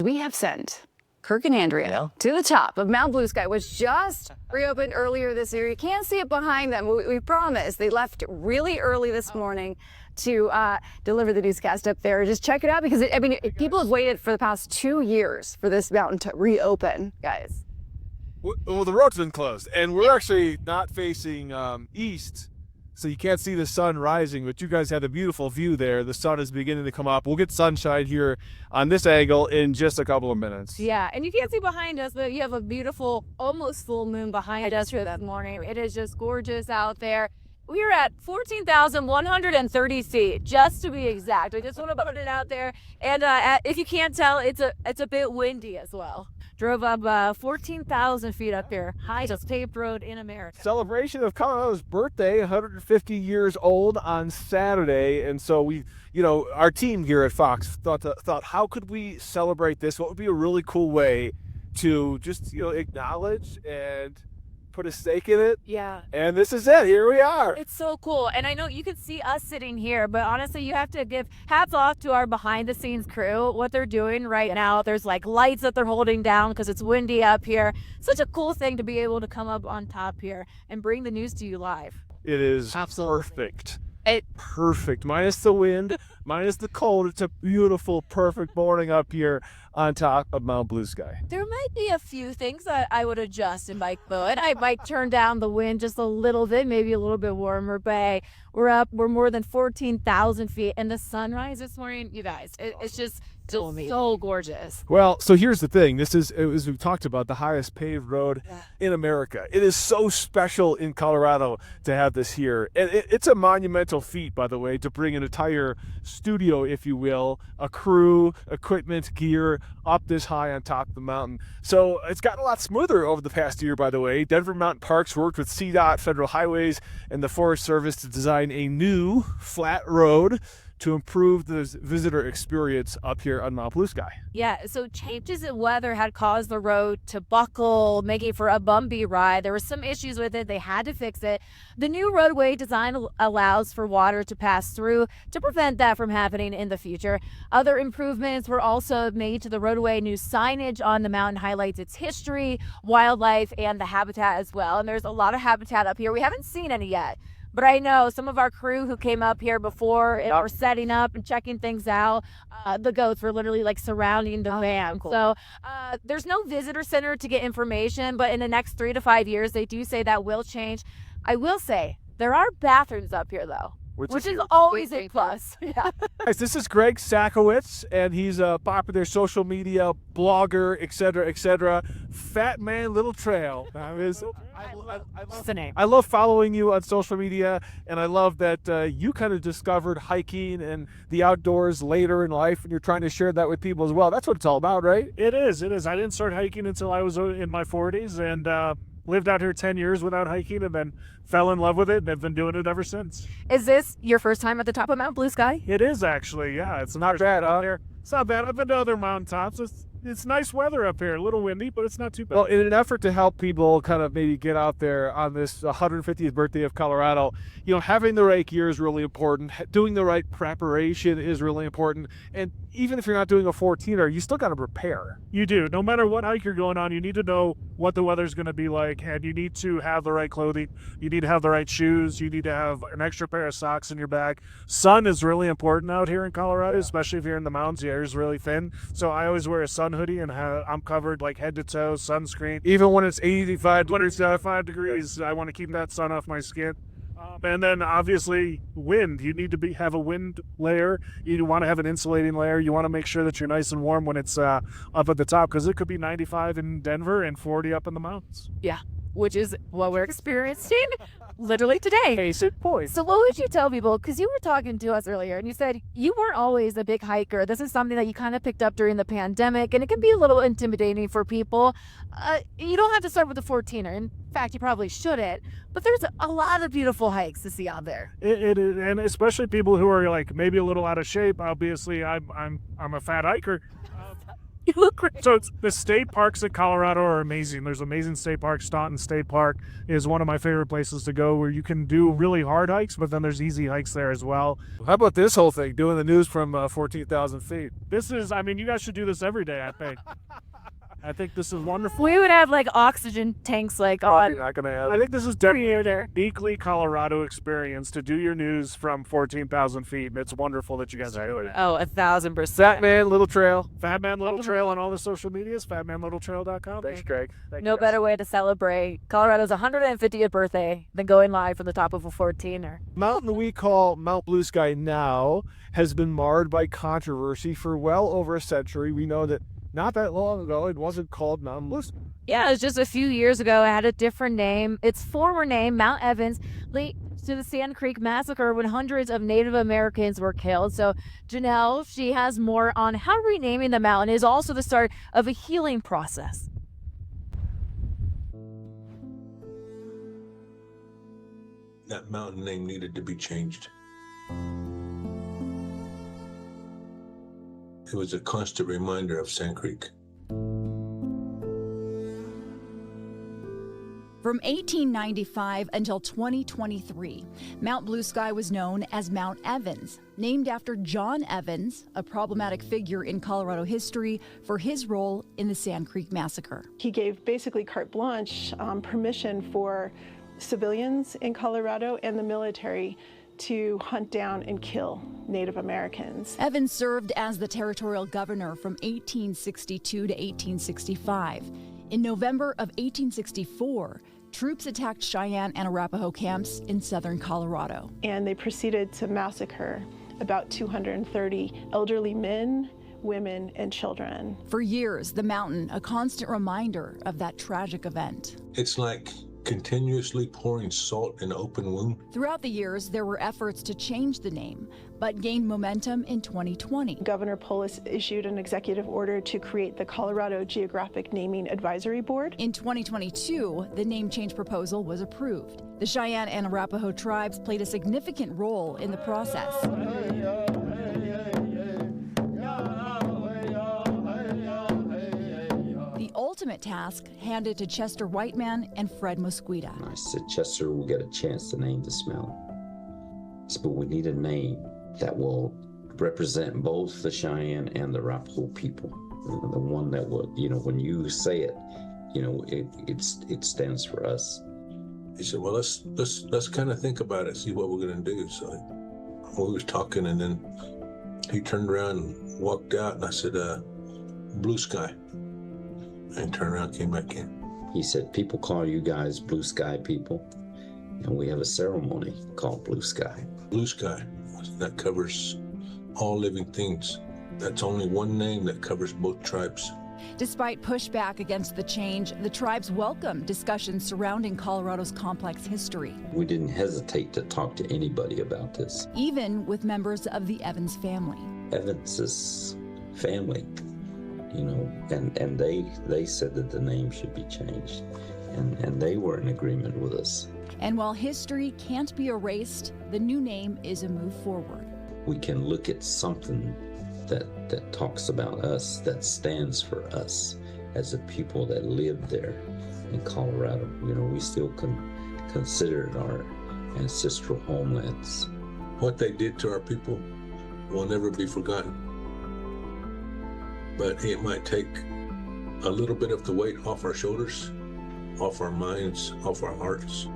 We have sent Kirk and Andrea to the top of Mount Blue Sky, which just reopened earlier this year. You can't see it behind them. We promise. They left really early this morning to deliver the newscast up there. Just check it out because, people have waited for the past 2 years for this mountain to reopen, guys. Well, the road's been closed, and we're actually not facing east, so you can't see the sun rising, but you guys have a beautiful view there. The sun is beginning to come up. We'll get sunshine here on this angle in just a couple of minutes. Yeah, and you can't see behind us, but you have a beautiful, almost full moon behind us here this morning. It is just gorgeous out there. We are at 14,130 feet, just to be exact. I just want to put it out there. And if you can't tell, it's a bit windy as well. Drove up 14,000 feet up here, highest paved road in America. Celebration of Colorado's birthday, 150 years old on Saturday. And so we, our team here at Fox thought, how could we celebrate this? What would be a really cool way to just, acknowledge and put a stake in it? Yeah. And this is it. Here we are. It's so cool. And I know you can see us sitting here, but honestly, you have to give hats off to our behind the scenes crew, what they're doing right now. There's like lights that they're holding down because it's windy up here. Such a cool thing to be able to come up on top here and bring the news to you live. It is perfect. Perfect. Minus the wind, minus the cold. It's a beautiful, perfect morning up here on top of Mount Blue Sky. There might be a few things that I would adjust in my boat. I might turn down the wind just a little bit, maybe a little bit warmer, but we're more than 14,000 feet, and the sunrise this morning, you guys, it's just so gorgeous. Well, so here's the thing. This is, as we talked about, the highest paved road in America. It is so special in Colorado to have this here. And it's a monumental feat, by the way, to bring an entire studio, if you will, a crew, equipment, gear, up this high on top of the mountain. So it's gotten a lot smoother over the past year, by the way. Denver Mountain Parks worked with CDOT, Federal Highways, and the Forest Service to design a new flat road to improve the visitor experience up here on Mount Blue Sky. Yeah, so changes in weather had caused the road to buckle, making for a bumpy ride. There were some issues with it. They had to fix it. The new roadway design allows for water to pass through to prevent that from happening in the future. Other improvements were also made to the roadway. New signage on the mountain highlights its history, wildlife, and the habitat as well. And there's a lot of habitat up here. We haven't seen any yet. But I know some of our crew who came up here before and were setting up and checking things out, the goats were literally like surrounding the van. Cool. So there's no visitor center to get information, but in the next 3 to 5 years, they do say that will change. I will say there are bathrooms up here, though, which is always a plus. Yeah. Guys, this is Greg Sakowicz, and he's a popular social media blogger, etc. Fat Man Little Trail. I love following you on social media, and I love that you kind of discovered hiking and the outdoors later in life, and you're trying to share that with people as well. That's what it's all about, right? It is. I didn't start hiking until I was in my 40s, and lived out here 10 years without hiking, and then fell in love with it, and have been doing it ever since. Is this your first time at the top of Mount Blue Sky? It is, actually, yeah. It's not bad out here. It's not bad. I've been to other mountaintops. It's nice weather up here. A little windy, but it's not too bad. Well, in an effort to help people kind of maybe get out there on this 150th birthday of Colorado, having the right gear is really important. Doing the right preparation is really important. And even if you're not doing a 14er, you still got to prepare. You do. No matter what hike you're going on, you need to know what the weather's going to be like, and you need to have the right clothing. You need to have the right shoes. You need to have an extra pair of socks in your bag. Sun is really important out here in Colorado, especially if you're in the mountains. The air is really thin. So I always wear a sun hoodie, and I'm covered like head to toe, sunscreen. Even when it's 85 degrees, I want to keep that sun off my skin. And then obviously wind. You need to have a wind layer. You want to have an insulating layer. You want to make sure that you're nice and warm when it's up at the top, because it could be 95 in Denver and 40 up in the mountains. Yeah, which is what we're experiencing literally today. Case in point. So what would you tell people, because you were talking to us earlier and you said you weren't always a big hiker. This is something that you kind of picked up during the pandemic, and it can be a little intimidating for people. You don't have to start with the 14er. In fact, you probably shouldn't, but there's a lot of beautiful hikes to see out there. It is, and especially people who are like maybe a little out of shape. Obviously, I'm a fat hiker. You look great. So the state parks in Colorado are amazing. There's amazing state parks. Staunton State Park is one of my favorite places to go where you can do really hard hikes, but then there's easy hikes there as well. How about this whole thing, doing the news from 14,000 feet? This is, I mean, you guys should do this every day, I think. I think this is wonderful. We would have like oxygen tanks like You're on. not gonna have. I think this is definitely a uniquely Colorado experience to do your news from 14,000 feet. It's wonderful that you guys are doing it. Oh, 1,000%. Fat Man Little Trail. Fat Man Little Trail on all the social medias, fatmanlittletrail.com. Thanks, Greg. Thank No you, guys. better way to celebrate Colorado's 150th birthday than going live from the top of a 14er. Mountain we call Mount Blue Sky now has been marred by controversy for well over a century. We know that not that long ago it wasn't called Mount Blue Sky. Yeah, it was just a few years ago. It had a different name. Its former name, Mount Evans, linked to the Sand Creek Massacre when hundreds of Native Americans were killed. So Janelle, she has more on how renaming the mountain is also the start of a healing process. That mountain name needed to be changed. It was a constant reminder of Sand Creek. From 1895 until 2023, Mount Blue Sky was known as Mount Evans, named after John Evans, a problematic figure in Colorado history for his role in the Sand Creek Massacre. He gave basically carte blanche permission for civilians in Colorado and the military to hunt down and kill Native Americans. Evans served as the territorial governor from 1862 to 1865. In November of 1864, troops attacked Cheyenne and Arapaho camps in southern Colorado. And they proceeded to massacre about 230 elderly men, women, and children. For years, the mountain, a constant reminder of that tragic event. It's like continuously pouring salt in an open wound. Throughout the years, there were efforts to change the name, but gained momentum in 2020. Governor Polis issued an executive order to create the Colorado Geographic Naming Advisory Board. In 2022, the name change proposal was approved. The Cheyenne and Arapaho tribes played a significant role in the process. The ultimate task handed to Chester Whiteman and Fred Mosqueda. I said, Chester, we get a chance to name this mountain. But we need a name that will represent both the Cheyenne and the Arapaho people. The one that will, when you say it, it stands for us. He said, well, let's kind of think about it, see what we're going to do. So we was talking, and then he turned around and walked out, and I said, Blue Sky. And turned around, came back in. He said, people call you guys Blue Sky people, and we have a ceremony called Blue Sky. Blue Sky, that covers all living things. That's only one name that covers both tribes. Despite pushback against the change, the tribes welcomed discussions surrounding Colorado's complex history, We didn't hesitate to talk to anybody about this. even with members of the Evans family. Evans's family, and they said that the name should be changed, and they were in agreement with us. And while history can't be erased, the new name is a move forward. We can look at something that talks about us, that stands for us as a people that live there in Colorado. We still consider it our ancestral homelands. What they did to our people will never be forgotten. But it might take a little bit of the weight off our shoulders, off our minds, off our hearts.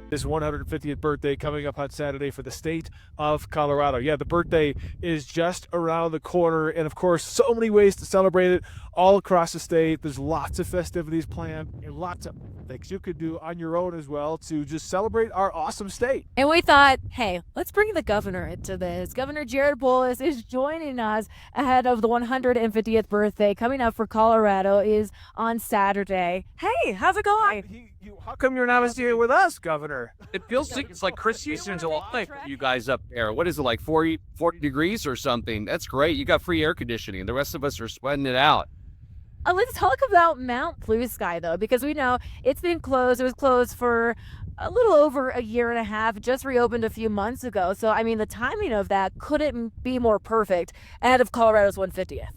His 150th birthday coming up on Saturday for the state of Colorado. Yeah, the birthday is just around the corner, and of course, so many ways to celebrate it all across the state. There's lots of festivities planned and lots of things you could do on your own as well to just celebrate our awesome state. And we thought, hey, let's bring the governor into this. Governor Jared Polis is joining us ahead of the 150th birthday coming up for Colorado is on Saturday. Hey, how's it going? How come you're not here with us, Governor? It feels like it's like Christmas in July for you guys up there. What is it, like 40 degrees or something? That's great. You got free air conditioning. The rest of us are sweating it out. Let's talk about Mount Blue Sky, though, because we know it's been closed. It was closed for a little over a year and a half, just reopened a few months ago. So, I mean, the timing of that couldn't be more perfect ahead of Colorado's 150th.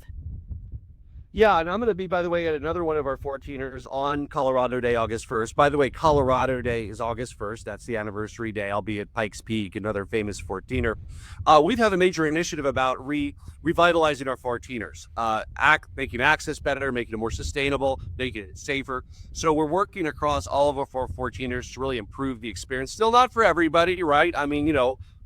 Yeah, and I'm going to be, by the way, at another one of our 14ers on Colorado Day, August 1st. By the way, Colorado Day is August 1st. That's the anniversary day. I'll be at Pikes Peak, another famous 14er. We've had a major initiative about revitalizing our 14ers, making access better, making it more sustainable, making it safer. So we're working across all of our 14ers to really improve the experience. Still not for everybody, right? I mean,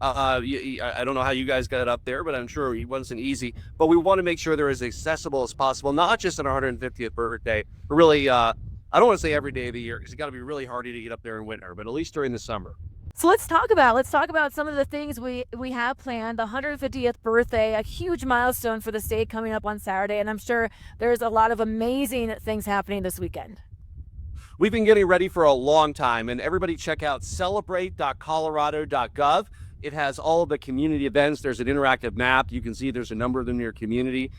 I don't know how you guys got it up there, but I'm sure it wasn't easy. But we want to make sure they're as accessible as possible, not just on our 150th birthday, but really, I don't want to say every day of the year because it's got to be really hardy to get up there in winter, but at least during the summer. So let's talk about some of the things we have planned. The 150th birthday, a huge milestone for the state coming up on Saturday, and I'm sure there's a lot of amazing things happening this weekend. We've been getting ready for a long time, and everybody check out celebrate.colorado.gov. It has all of the community events. There's an interactive map. You can see there's a number of them in your community.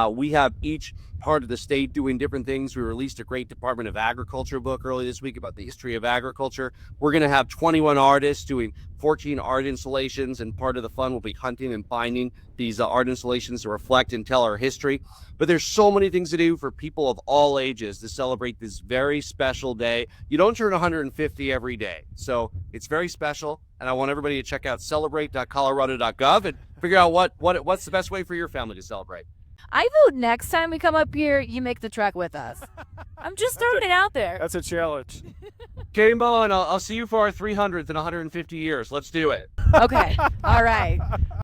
We have each part of the state doing different things. We released a great Department of Agriculture book early this week about the history of agriculture. We're going to have 21 artists doing 14 art installations, and part of the fun will be hunting and finding these art installations to reflect and tell our history. But there's so many things to do for people of all ages to celebrate this very special day. You don't turn 150 every day, so it's very special. And I want everybody to check out celebrate.colorado.gov and figure out what's the best way for your family to celebrate. I vote next time we come up here, you make the trek with us. I'm just throwing it out there. That's a challenge. Game on. I'll see you for our 300th in 150 years. Let's do it. Okay. All right.